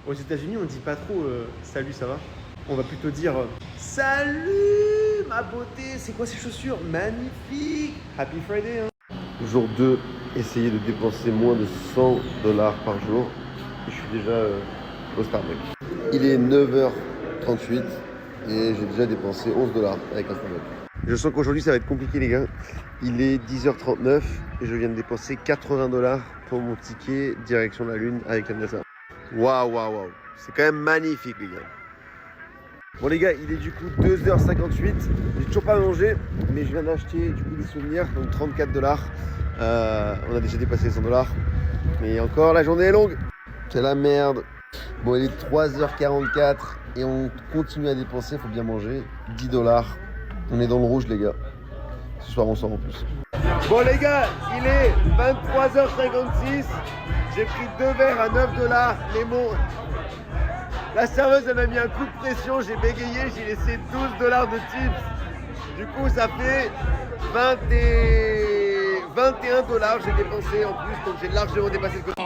Aux États-Unis, on dit pas trop salut, ça va. On va plutôt dire salut ma beauté, c'est quoi ces chaussures? Magnifique! Happy Friday, hein. Jour 2, essayer de dépenser moins de $100 par jour. Je suis déjà au Starbucks. Il est 9h38 et j'ai déjà dépensé $11 avec un Starbucks. Je sens qu'aujourd'hui ça va être compliqué les gars. Il est 10h39 et je viens de dépenser $80 pour mon ticket direction la Lune avec la NASA. Waouh, waouh, waouh. C'est quand même magnifique les gars. Bon les gars, il est du coup 2h58. J'ai toujours pas mangé, mais je viens d'acheter du coup des souvenirs, donc $34. On a déjà dépassé les $100. Mais encore, la journée est longue. C'est la merde. Bon, il est 3h44 et on continue à dépenser, faut bien manger. $10. On est dans le rouge les gars. Ce soir on sort en plus. Bon les gars, il est 23h56. J'ai pris 2 verres à $9. Les mots. La serveuse elle m'a mis un coup de pression, j'ai bégayé, j'ai laissé $12 de tips. Du coup ça fait 21 $, j'ai dépensé en plus, donc j'ai largement dépassé le côté.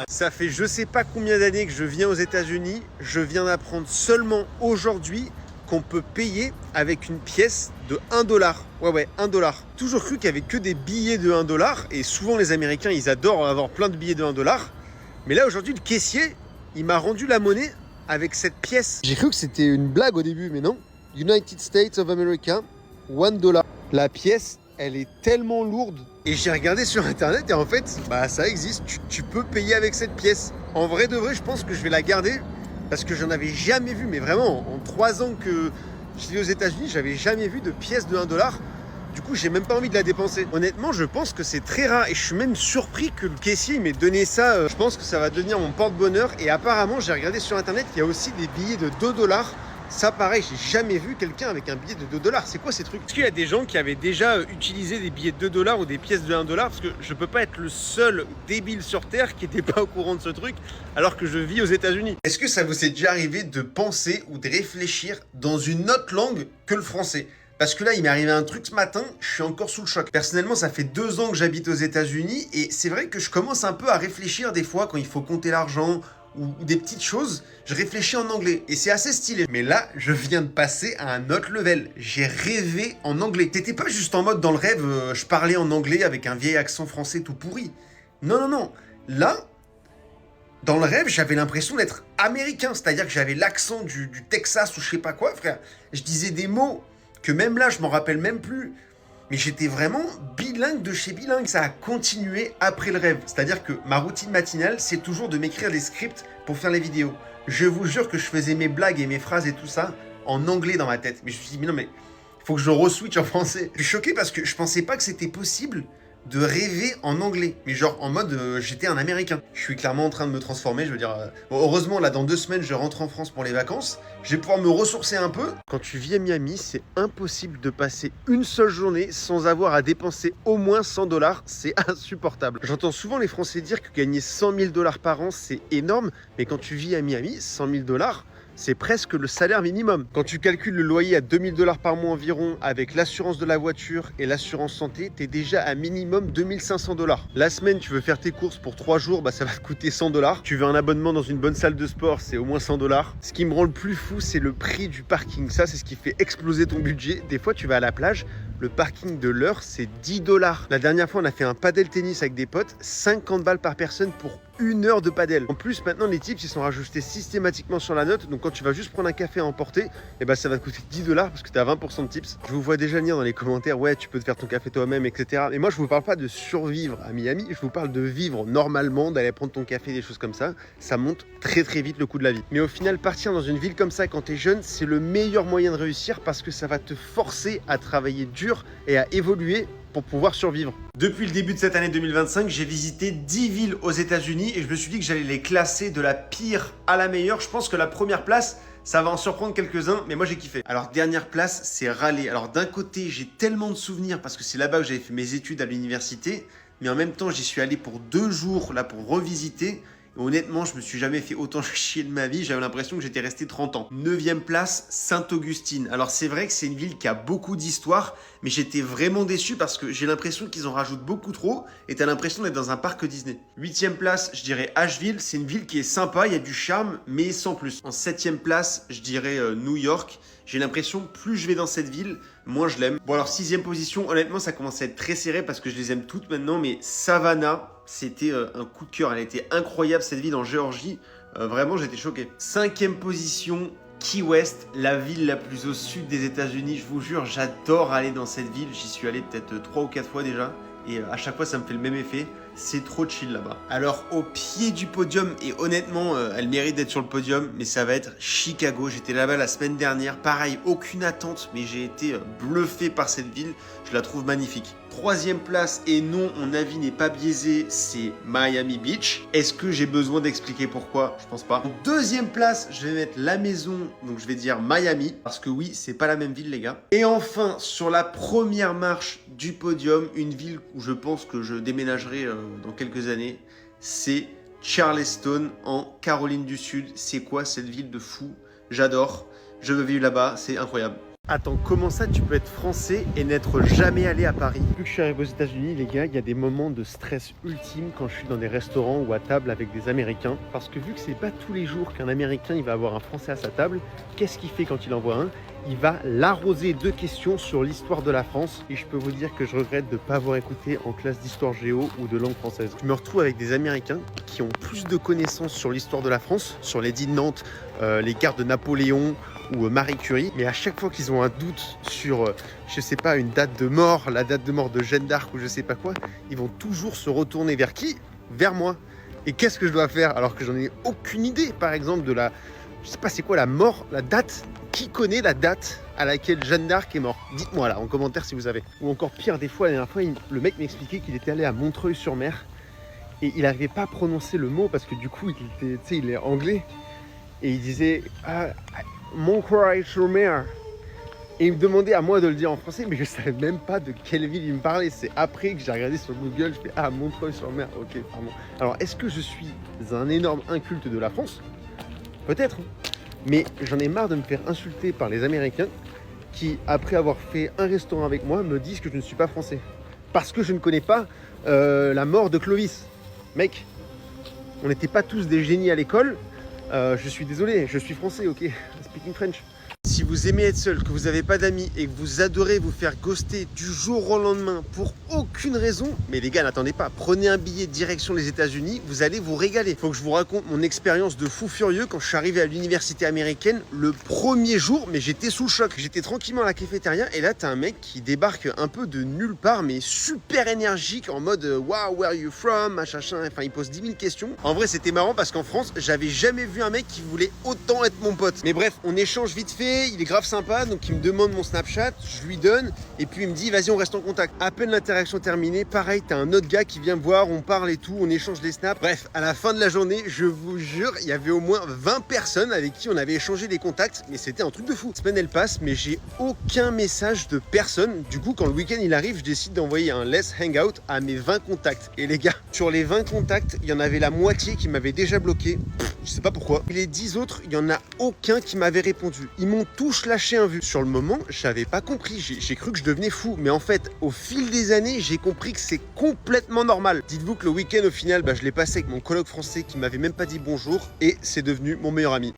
Ça fait je sais pas combien d'années que je viens aux États-Unis. Je viens d'apprendre seulement aujourd'hui qu'on peut payer avec une pièce de $1. Ouais, $1. Toujours cru qu'il n'y avait que des billets de $1. Et souvent les Américains, ils adorent avoir plein de billets de $1. Mais là aujourd'hui, le caissier, il m'a rendu la monnaie avec cette pièce. J'ai cru que c'était une blague au début, mais non. United States of America, $1. La pièce, elle est tellement lourde. Et j'ai regardé sur internet et en fait, bah ça existe. Tu peux payer avec cette pièce. En vrai de vrai, je pense que je vais la garder parce que j'en avais jamais vu. Mais vraiment, en 3 ans que je vis aux États-Unis, j'avais jamais vu de pièce de $1. Du coup, j'ai même pas envie de la dépenser. Honnêtement, je pense que c'est très rare et je suis même surpris que le caissier m'ait donné ça. Je pense que ça va devenir mon porte-bonheur. Et apparemment, j'ai regardé sur internet, il y a aussi des billets de $2. Ça, pareil, j'ai jamais vu quelqu'un avec un billet de $2. C'est quoi ces trucs? Est-ce qu'il y a des gens qui avaient déjà utilisé des billets de $2 ou des pièces de $1? Parce que je peux pas être le seul débile sur Terre qui n'était pas au courant de ce truc alors que je vis aux États-Unis. Est-ce que ça vous est déjà arrivé de penser ou de réfléchir dans une autre langue que le français? Parce que là, il m'est arrivé un truc ce matin, je suis encore sous le choc. Personnellement, ça fait 2 ans que j'habite aux États-Unis et c'est vrai que je commence un peu à réfléchir des fois quand il faut compter l'argent ou des petites choses, je réfléchis en anglais et c'est assez stylé. Mais là, je viens de passer à un autre level. J'ai rêvé en anglais. T'étais pas juste en mode dans le rêve, je parlais en anglais avec un vieil accent français tout pourri. Non, non, non. Là, dans le rêve, j'avais l'impression d'être américain. C'est-à-dire que j'avais l'accent du Texas ou je sais pas quoi, frère. Je disais des mots que même là, je m'en rappelle même plus. Mais j'étais vraiment bilingue de chez bilingue. Ça a continué après le rêve. C'est-à-dire que ma routine matinale, c'est toujours de m'écrire des scripts pour faire les vidéos. Je vous jure que je faisais mes blagues et mes phrases et tout ça en anglais dans ma tête. Mais je me suis dit, mais non, mais faut que je re-switch en français. Je suis choqué parce que je pensais pas que c'était possible de rêver en anglais. Mais genre en mode j'étais un américain. Je suis clairement en train de me transformer. Je veux dire, bon, heureusement là dans 2 semaines je rentre en France pour les vacances. Je vais pouvoir me ressourcer un peu. Quand tu vis à Miami, c'est impossible de passer une seule journée sans avoir à dépenser au moins $100. C'est insupportable. J'entends souvent les Français dire que gagner $100 000 par an c'est énorme. Mais quand tu vis à Miami, $100 000, c'est presque le salaire minimum. Quand tu calcules le loyer à $2000 par mois environ, avec l'assurance de la voiture et l'assurance santé, t'es déjà à minimum $2500. La semaine, tu veux faire tes courses pour 3 jours, bah ça va te coûter $100. Tu veux un abonnement dans une bonne salle de sport, c'est au moins $100. Ce qui me rend le plus fou, c'est le prix du parking. Ça, c'est ce qui fait exploser ton budget. Des fois, tu vas à la plage, le parking de l'heure, c'est $10. La dernière fois, on a fait un padel tennis avec des potes, 50 balles par personne pour 1 heure de padel. En plus, maintenant, les tips, ils sont rajoutés systématiquement sur la note. Donc, quand tu vas juste prendre un café à emporter, et ben, ça va te coûter $10 parce que tu as 20% de tips. Je vous vois déjà dire dans les commentaires, ouais, tu peux te faire ton café toi-même, etc. Et moi, je vous parle pas de survivre à Miami. Je vous parle de vivre normalement, d'aller prendre ton café, des choses comme ça. Ça monte très, très vite le coût de la vie. Mais au final, partir dans une ville comme ça quand tu es jeune, c'est le meilleur moyen de réussir parce que ça va te forcer à travailler dur et à évoluer pour pouvoir survivre. Depuis le début de cette année 2025, j'ai visité 10 villes aux États-Unis et je me suis dit que j'allais les classer de la pire à la meilleure. Je pense que la première place, ça va en surprendre quelques-uns, mais moi j'ai kiffé. Alors dernière place, c'est Raleigh. Alors d'un côté, j'ai tellement de souvenirs parce que c'est là-bas que j'avais fait mes études à l'université, mais en même temps, j'y suis allé pour 2 jours là pour revisiter. Honnêtement, je me suis jamais fait autant chier de ma vie. J'avais l'impression que j'étais resté 30 ans. 9e place, Sainte-Augustine. Alors c'est vrai que c'est une ville qui a beaucoup d'histoire, mais j'étais vraiment déçu parce que j'ai l'impression qu'ils en rajoutent beaucoup trop et t'as l'impression d'être dans un parc Disney. 8e place, je dirais Asheville. C'est une ville qui est sympa, il y a du charme, mais sans plus. En 7e place, je dirais New York. J'ai l'impression, plus je vais dans cette ville, moins je l'aime. Bon alors 6e position, honnêtement ça commence à être très serré parce que je les aime toutes maintenant, mais Savannah, c'était un coup de cœur. Elle était incroyable cette ville en Géorgie, vraiment j'étais choqué. 5e position, Key West, la ville la plus au sud des États-Unis. Je vous jure, j'adore aller dans cette ville, j'y suis allé peut-être 3 ou 4 fois déjà. Et à chaque fois, ça me fait le même effet. C'est trop chill là-bas. Alors, au pied du podium, et honnêtement, elle mérite d'être sur le podium, mais ça va être Chicago. J'étais là-bas la semaine dernière. Pareil, aucune attente, mais j'ai été bluffé par cette ville. Je la trouve magnifique. 3e place, et non, mon avis n'est pas biaisé, c'est Miami Beach. Est-ce que j'ai besoin d'expliquer pourquoi? Je pense pas. En 2e place, je vais mettre la maison, donc je vais dire Miami, parce que oui, c'est pas la même ville, les gars. Et enfin, sur la première marche du podium, une ville où je pense que je déménagerai dans quelques années, c'est Charleston, en Caroline du Sud. C'est quoi cette ville de fou? J'adore, je veux vivre là-bas, c'est incroyable. Attends, comment ça tu peux être français et n'être jamais allé à Paris? Depuis que je suis arrivé aux États-Unis, les gars, il y a des moments de stress ultime quand je suis dans des restaurants ou à table avec des Américains. Parce que vu que c'est pas tous les jours qu'un Américain il va avoir un Français à sa table, qu'est-ce qu'il fait quand il envoie un? Il va l'arroser de questions sur l'histoire de la France. Et je peux vous dire que je regrette de ne pas avoir écouté en classe d'histoire géo ou de langue française. Je me retrouve avec des Américains qui ont plus de connaissances sur l'histoire de la France, sur les dits de Nantes, les guerres de Napoléon ou Marie Curie. Mais à chaque fois qu'ils ont un doute sur, je sais pas, une date de mort, la date de mort de Jeanne d'Arc ou je sais pas quoi, ils vont toujours se retourner vers qui? Vers moi. Et qu'est-ce que je dois faire alors que j'en ai aucune idée, par exemple, de la... Je sais pas c'est quoi la mort, la date. Qui connaît la date à laquelle Jeanne d'Arc est morte? Dites-moi là en commentaire si vous avez. Ou encore pire, des fois, la dernière fois, le mec m'expliquait qu'il était allé à Montreuil-sur-Mer et il n'arrivait pas à prononcer le mot parce que du coup, il est anglais. Et il disait Montreuil-sur-Mer. Et il me demandait à moi de le dire en français, mais je savais même pas de quelle ville il me parlait. C'est après que j'ai regardé sur Google, je fais Montreuil-sur-Mer. Ok, pardon. Alors, est-ce que je suis un énorme inculte de la France? Peut-être. Mais j'en ai marre de me faire insulter par les Américains qui, après avoir fait un restaurant avec moi, me disent que je ne suis pas français. Parce que je ne connais pas la mort de Clovis. Mec, on n'était pas tous des génies à l'école. Je suis désolé, je suis français, ok? Speaking French. Si vous aimez être seul, que vous n'avez pas d'amis et que vous adorez vous faire ghoster du jour au lendemain pour aucune raison, mais les gars, n'attendez pas, prenez un billet direction les États-Unis, vous allez vous régaler. Faut que je vous raconte mon expérience de fou furieux quand je suis arrivé à l'université américaine le premier jour, mais j'étais sous le choc. J'étais tranquillement à la cafétéria et là, t'as un mec qui débarque un peu de nulle part, mais super énergique en mode wow, where are you from, machin, enfin, il pose 10 000 questions. En vrai, c'était marrant parce qu'en France, j'avais jamais vu un mec qui voulait autant être mon pote. Mais bref, on échange vite fait. Il est grave sympa, donc il me demande mon Snapchat, je lui donne, et puis il me dit vas-y on reste en contact. À peine l'interaction terminée, pareil, t'as un autre gars qui vient me voir, on parle et tout, on échange des snaps. Bref, à la fin de la journée, je vous jure, il y avait au moins 20 personnes avec qui on avait échangé des contacts, mais c'était un truc de fou. La semaine elle passe, mais j'ai aucun message de personne. Du coup, quand le week-end il arrive, je décide d'envoyer un Let's Hangout à mes 20 contacts. Et les gars, sur les 20 contacts, il y en avait la moitié qui m'avait déjà bloqué. Je sais pas pourquoi. Et les 10 autres, il y en a aucun qui m'avait répondu. Ils m'ont tous lâché un vu. Sur le moment, j'avais pas compris. J'ai cru que je devenais fou. Mais en fait, au fil des années, j'ai compris que c'est complètement normal. Dites-vous que le week-end, au final, je l'ai passé avec mon coloc français qui m'avait même pas dit bonjour. Et c'est devenu mon meilleur ami.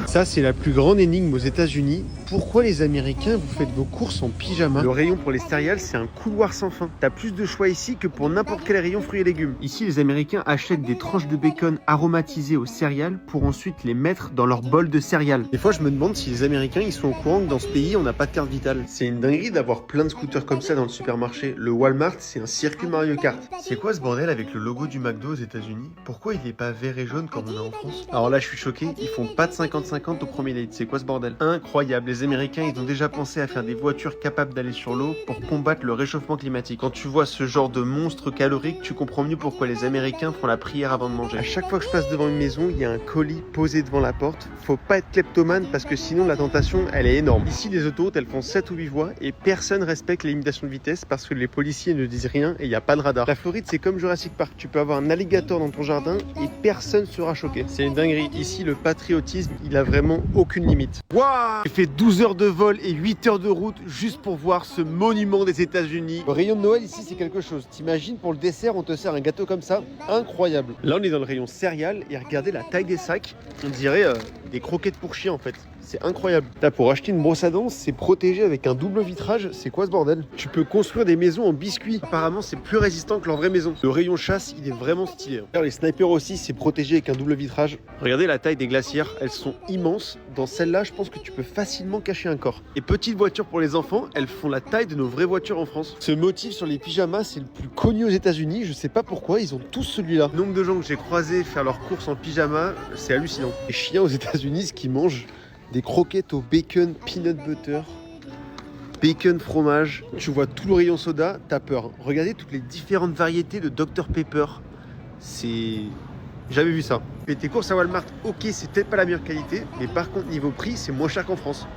Ça, c'est la plus grande énigme aux États-Unis. Pourquoi les Américains, vous faites vos courses en pyjama? Le rayon pour les céréales, c'est un couloir sans fin. T'as plus de choix ici que pour n'importe quel rayon fruits et légumes. Ici, les Américains achètent des tranches de bacon aromatisées aux céréales pour ensuite les mettre dans leur bol de céréales. Des fois, je me demande si les Américains, ils sont au courant que dans ce pays, on n'a pas de carte vitale. C'est une dinguerie d'avoir plein de scooters comme ça dans le supermarché. Le Walmart, c'est un circuit Mario Kart. C'est quoi ce bordel avec le logo du McDo aux États-Unis? Pourquoi il n'est pas vert et jaune comme on a en France? Alors là, je suis choqué, ils font pas de 50-50 au premier date. C'est quoi ce bordel? Incroyable. Les Américains, ils ont déjà pensé à faire des voitures capables d'aller sur l'eau pour combattre le réchauffement climatique. Quand tu vois ce genre de monstre calorique, tu comprends mieux pourquoi les Américains font la prière avant de manger. À chaque fois que je passe devant une maison, il y a un colis posé devant la porte. Faut pas être kleptomane parce que sinon la tentation elle est énorme. Ici les autoroutes elles font 7 ou 8 voies et personne respecte les limitations de vitesse parce que les policiers ne disent rien et il n'y a pas de radar. La Floride c'est comme Jurassic Park, tu peux avoir un alligator dans ton jardin et personne sera choqué. C'est une dinguerie. Ici le patriotisme il a vraiment aucune limite. Waouh! J'ai fait 12 heures de vol et 8 heures de route juste pour voir ce monument des États-Unis. Le rayon de Noël ici c'est quelque chose. T'imagines pour le dessert on te sert un gâteau comme ça, incroyable. Là on est dans le rayon céréales et regardez la taille des sacs, on dirait des croquettes pour chiens en fait. C'est incroyable. Là, pour acheter une brosse à dents, c'est protégé avec un double vitrage. C'est quoi ce bordel? Tu peux construire des maisons en biscuits. Apparemment, c'est plus résistant que leur vraie maison. Le rayon chasse, il est vraiment stylé. D'ailleurs, les snipers aussi, c'est protégé avec un double vitrage. Regardez la taille des glacières, elles sont immenses. Dans celle-là, je pense que tu peux facilement cacher un corps. Et petites voitures pour les enfants, elles font la taille de nos vraies voitures en France. Ce motif sur les pyjamas, c'est le plus connu aux États-Unis. Je sais pas pourquoi, ils ont tous celui-là. Le nombre de gens que j'ai croisés faire leurs courses en pyjama, c'est hallucinant. Les chiens aux États-Unis, ce qu'ils mangent, des croquettes au bacon, peanut butter, bacon, fromage. Tu vois tout le rayon soda, t'as peur. Regardez toutes les différentes variétés de Dr Pepper. C'est... J'avais vu ça. Et tes courses à Walmart, ok, c'est peut-être pas la meilleure qualité, mais par contre, niveau prix, c'est moins cher qu'en France.